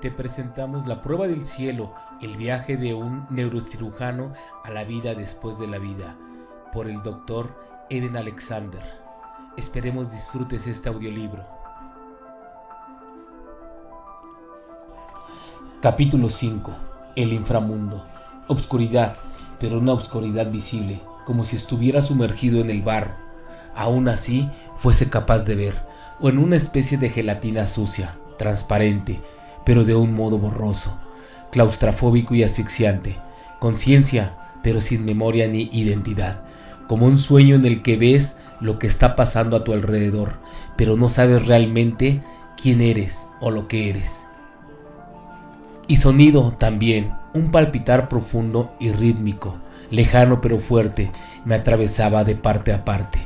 Te presentamos La prueba del cielo, el viaje de un neurocirujano a la vida después de la vida, por el Dr. Eben Alexander. Esperemos disfrutes este audiolibro. Capítulo 5. El inframundo. Obscuridad, pero una obscuridad visible, como si estuviera sumergido en el barro. Aún así, fuese capaz de ver, o en una especie de gelatina sucia, transparente, pero de un modo borroso, claustrofóbico y asfixiante, conciencia, pero sin memoria ni identidad, como un sueño en el que ves lo que está pasando a tu alrededor, pero no sabes realmente quién eres o lo que eres. Y sonido también, un palpitar profundo y rítmico, lejano pero fuerte, me atravesaba de parte a parte,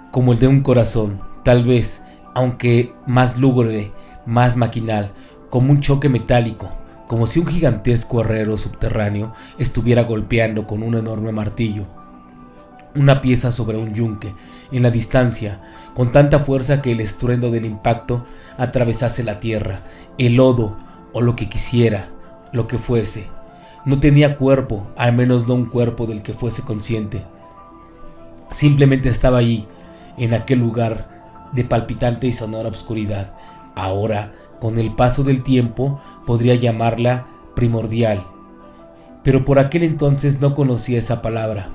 como el de un corazón, tal vez, aunque más lúgubre, más maquinal, como un choque metálico, como si un gigantesco herrero subterráneo estuviera golpeando con un enorme martillo una pieza sobre un yunque, en la distancia, con tanta fuerza que el estruendo del impacto atravesase la tierra, el lodo o lo que quisiera, lo que fuese. No tenía cuerpo, al menos no un cuerpo del que fuese consciente. Simplemente estaba allí, en aquel lugar de palpitante y sonora obscuridad. Ahora, con el paso del tiempo, podría llamarla primordial, pero por aquel entonces no conocía esa palabra.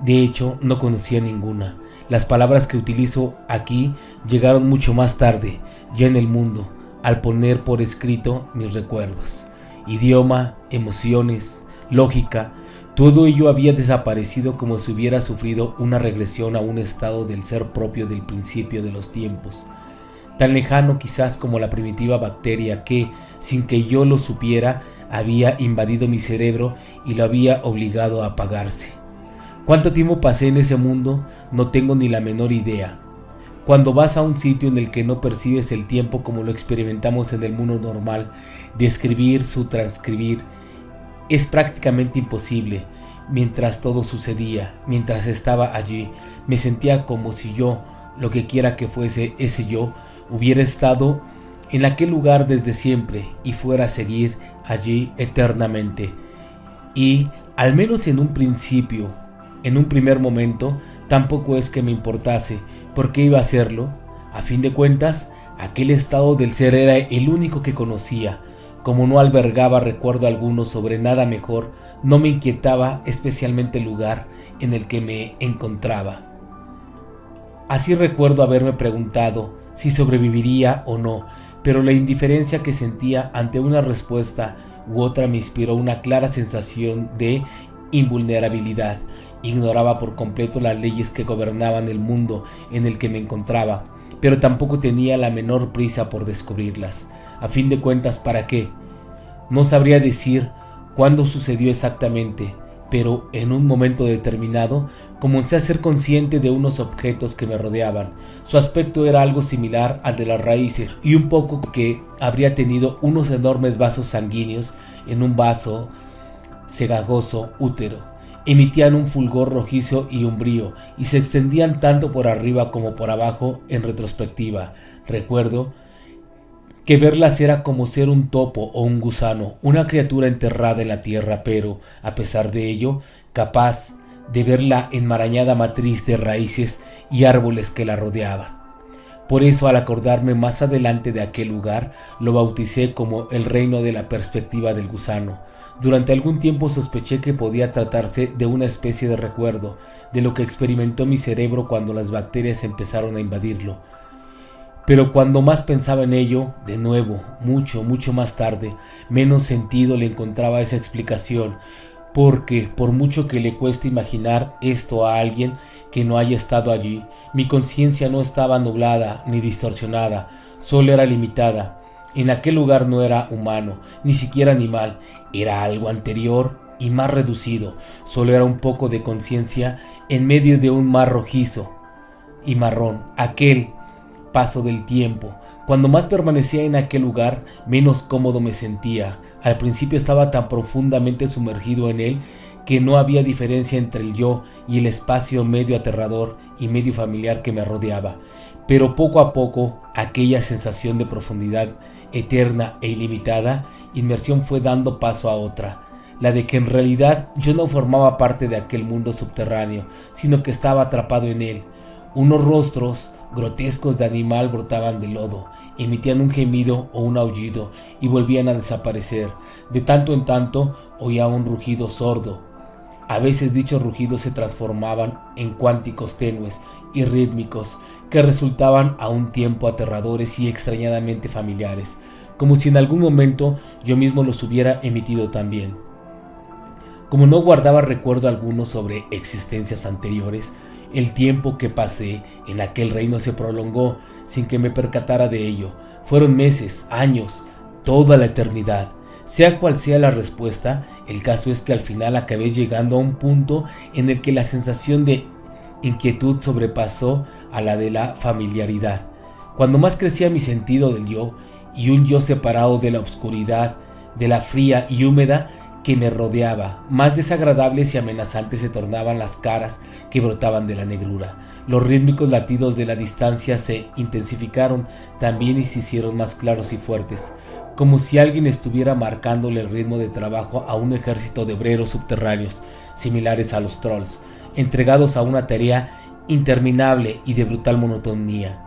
De hecho, no conocía ninguna. Las palabras que utilizo aquí llegaron mucho más tarde, ya en el mundo, al poner por escrito mis recuerdos. Idioma, emociones, lógica, todo ello había desaparecido como si hubiera sufrido una regresión a un estado del ser propio del principio de los tiempos. Tan lejano quizás como la primitiva bacteria que, sin que yo lo supiera, había invadido mi cerebro y lo había obligado a apagarse. ¿Cuánto tiempo pasé en ese mundo? No tengo ni la menor idea. Cuando vas a un sitio en el que no percibes el tiempo como lo experimentamos en el mundo normal, describir su transcribir es prácticamente imposible. Mientras todo sucedía, mientras estaba allí, me sentía como si yo, lo que quiera que fuese ese yo, hubiera estado en aquel lugar desde siempre y fuera a seguir allí eternamente. Y, al menos en un principio, en un primer momento, tampoco es que me importase, porque iba a hacerlo. A fin de cuentas, aquel estado del ser era el único que conocía. Como no albergaba recuerdo alguno sobre nada mejor, no me inquietaba especialmente el lugar en el que me encontraba. Así recuerdo haberme preguntado si sobreviviría o no, pero la indiferencia que sentía ante una respuesta u otra me inspiró una clara sensación de invulnerabilidad. Ignoraba por completo las leyes que gobernaban el mundo en el que me encontraba, pero tampoco tenía la menor prisa por descubrirlas. A fin de cuentas, ¿para qué? No sabría decir cuándo sucedió exactamente, pero en un momento determinado comencé a ser consciente de unos objetos que me rodeaban. Su aspecto era algo similar al de las raíces y un poco que habría tenido unos enormes vasos sanguíneos en un vaso cegagoso útero. Emitían un fulgor rojizo y umbrío y se extendían tanto por arriba como por abajo en retrospectiva. Recuerdo que verlas era como ser un topo o un gusano, una criatura enterrada en la tierra, pero, a pesar de ello, capaz de ver la enmarañada matriz de raíces y árboles que la rodeaban. Por eso, al acordarme más adelante de aquel lugar, lo bauticé como el reino de la perspectiva del gusano. Durante algún tiempo sospeché que podía tratarse de una especie de recuerdo de lo que experimentó mi cerebro cuando las bacterias empezaron a invadirlo. Pero cuando más pensaba en ello, de nuevo, mucho más tarde, menos sentido le encontraba esa explicación, porque por mucho que le cueste imaginar esto a alguien que no haya estado allí, mi conciencia no estaba nublada ni distorsionada, solo era limitada. En aquel lugar no era humano, ni siquiera animal, era algo anterior y más reducido, solo era un poco de conciencia en medio de un mar rojizo y marrón, aquel paso del tiempo. Cuando más permanecía en aquel lugar, menos cómodo me sentía. Al principio estaba tan profundamente sumergido en él que no había diferencia entre el yo y el espacio medio aterrador y medio familiar que me rodeaba. Pero poco a poco aquella sensación de profundidad eterna e ilimitada, inmersión fue dando paso a otra, la de que en realidad yo no formaba parte de aquel mundo subterráneo, sino que estaba atrapado en él. Unos rostros grotescos de animal brotaban del lodo, emitían un gemido o un aullido y volvían a desaparecer. De tanto en tanto oía un rugido sordo. A veces dichos rugidos se transformaban en cuánticos tenues y rítmicos que resultaban a un tiempo aterradores y extrañadamente familiares, como si en algún momento yo mismo los hubiera emitido también. Como no guardaba recuerdo alguno sobre existencias anteriores, el tiempo que pasé en aquel reino se prolongó sin que me percatara de ello. Fueron meses, años, toda la eternidad. Sea cual sea la respuesta, el caso es que al final acabé llegando a un punto en el que la sensación de inquietud sobrepasó a la de la familiaridad. Cuando más crecía mi sentido del yo, y un yo separado de la oscuridad, de la fría y húmeda que me rodeaba, más desagradables y amenazantes se tornaban las caras que brotaban de la negrura. Los rítmicos latidos de la distancia se intensificaron también y se hicieron más claros y fuertes, como si alguien estuviera marcándole el ritmo de trabajo a un ejército de obreros subterráneos, similares a los trolls, entregados a una tarea interminable y de brutal monotonía.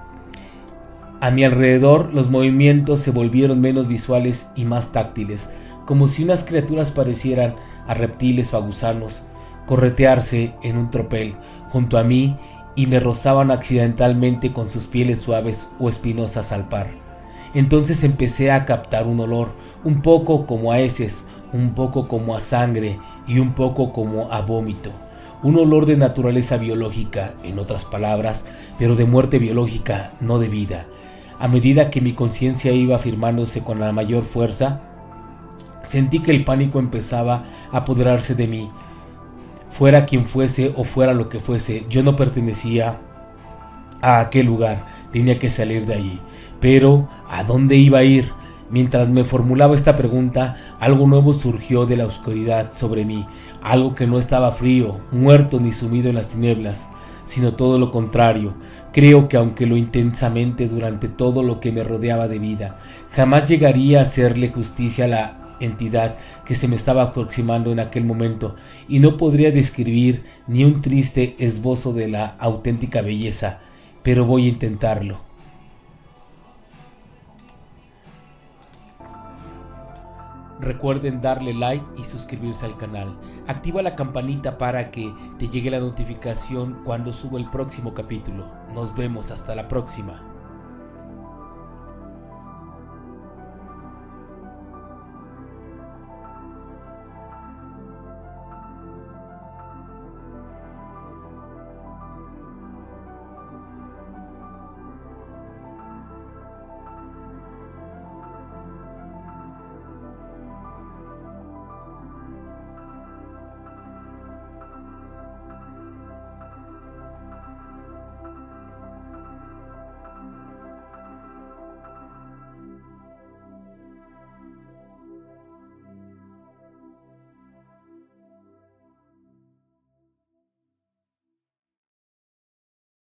A mi alrededor los movimientos se volvieron menos visuales y más táctiles, como si unas criaturas parecieran a reptiles o a gusanos corretearse en un tropel junto a mí y me rozaban accidentalmente con sus pieles suaves o espinosas al par. Entonces empecé a captar un olor, un poco como a heces, un poco como a sangre y un poco como a vómito. Un olor de naturaleza biológica, en otras palabras, pero de muerte biológica, no de vida. A medida que mi conciencia iba afirmándose con la mayor fuerza, sentí que el pánico empezaba a apoderarse de mí. Fuera quien fuese o fuera lo que fuese, yo no pertenecía a aquel lugar, tenía que salir de allí. Pero, ¿a dónde iba a ir? Mientras me formulaba esta pregunta, algo nuevo surgió de la oscuridad sobre mí, algo que no estaba frío, muerto ni sumido en las tinieblas, sino todo lo contrario. Creo que aunque lo intensamente durante todo lo que me rodeaba de vida, jamás llegaría a hacerle justicia a la entidad que se me estaba aproximando en aquel momento, y no podría describir ni un triste esbozo de la auténtica belleza, pero voy a intentarlo. Recuerden darle like y suscribirse al canal. Activa la campanita para que te llegue la notificación cuando suba el próximo capítulo. Nos vemos hasta la próxima.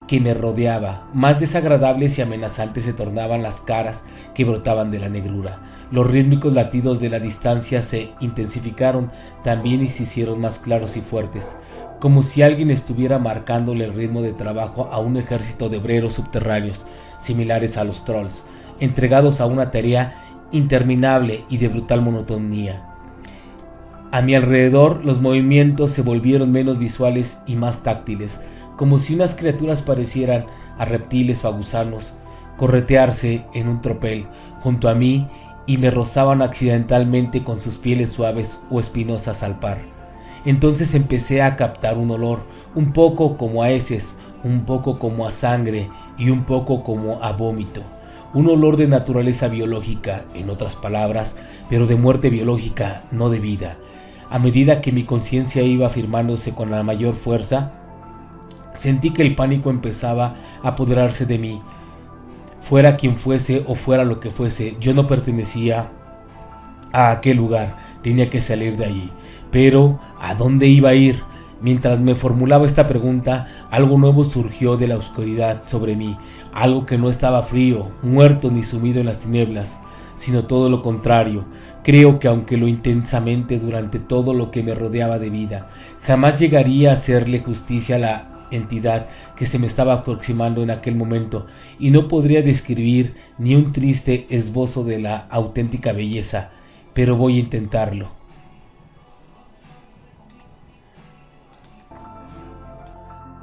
Que me rodeaba, más desagradables y amenazantes se tornaban las caras que brotaban de la negrura. Los rítmicos latidos de la distancia se intensificaron también y se hicieron más claros y fuertes, como si alguien estuviera marcándole el ritmo de trabajo a un ejército de obreros subterráneos, similares a los trolls, entregados a una tarea interminable y de brutal monotonía. A mi alrededor los movimientos se volvieron menos visuales y más táctiles, como si unas criaturas parecieran a reptiles o a gusanos corretearse en un tropel junto a mí y me rozaban accidentalmente con sus pieles suaves o espinosas al par. Entonces empecé a captar un olor, un poco como a heces, un poco como a sangre y un poco como a vómito. Un olor de naturaleza biológica, en otras palabras, pero de muerte biológica, no de vida. A medida que mi conciencia iba afirmándose con la mayor fuerza, sentí que el pánico empezaba a apoderarse de mí. Fuera quien fuese o fuera lo que fuese, yo no pertenecía a aquel lugar, tenía que salir de allí. Pero, ¿a dónde iba a ir? Mientras me formulaba esta pregunta, algo nuevo surgió de la oscuridad sobre mí, algo que no estaba frío, muerto ni sumido en las tinieblas, sino todo lo contrario. Creo que aunque lo intensamente durante todo lo que me rodeaba de vida, jamás llegaría a hacerle justicia a la entidad que se me estaba aproximando en aquel momento, y no podría describir ni un triste esbozo de la auténtica belleza, pero voy a intentarlo.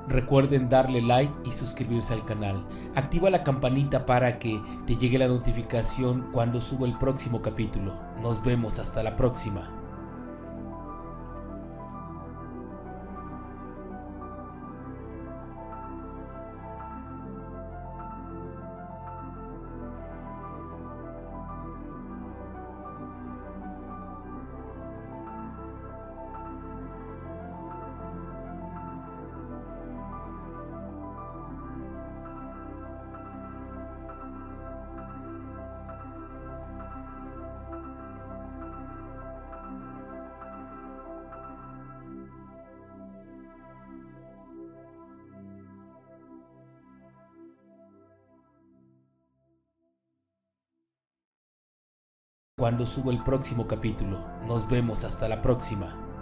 Recuerden darle like y suscribirse al canal. Activa la campanita para que te llegue la notificación cuando suba el próximo capítulo. Nos vemos hasta la próxima. Cuando suba el próximo capítulo. Nos vemos hasta la próxima.